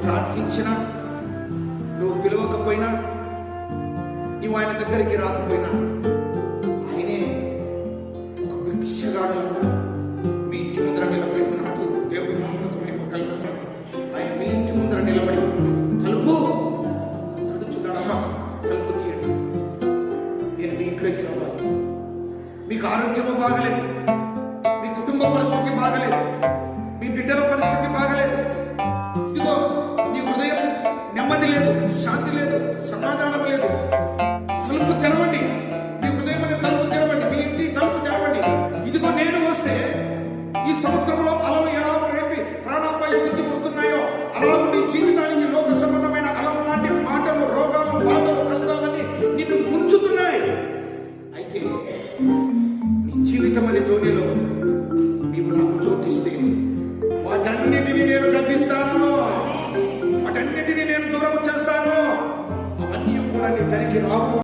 ప్రార్థించినా, నువ్వు పిలవకపోయినా, నువ్వు ఆయన దగ్గరికి రాకపోయినా, ఆయనే ఒక భిక్షగాడులాగా మీ ఇంటి ముందర నిలబడి ఉన్నాడు. దేవుడి నామమునకు మహిమ కలుగును. ఆయన మీ ఇంటి ముందర నిలబడి తలుపు తడుచున్నాడా, తలుపు తీయండి, నేను మీ ఇంట్లోకి రావాలి. మీకు ఆరోగ్యము బాగలేదు, మీ కుటుంబ పరిస్థితి బాగలేదు, మీ బిడ్డల పరిస్థితి బాగలేదు, ఇదిగో నీ హృదయం నెమ్మది లేదు, శాంతి లేదు, సమాధానం లేదు. తలుపు తెరవండి, మీ హృదయం తలుపు తెరవండి, మీ ఇంటి తలుపు తెరవండి. ఇదిగో నేను వస్తే ఈ సముద్రంలో అలలు ఎలా రేపి ప్రాణాపాయ స్థితి వస్తున్నాయో అలా నీ జీవితానికి లోక సంబంధమైన అలలు లాంటి మాటలు, రోగాలు, బాధలు, కష్టాలని నిన్ను ముంచుతున్నాయి. అయితే నీ జీవితం అనే ధోనిలో నీవు నాకు చోటిస్తే వాటన్నిటిని నేను గద్దిస్తాను, వాటన్నిటిని నేను దూరం చేస్తాను. అవన్నీ కూడా నీ దరికి రావు.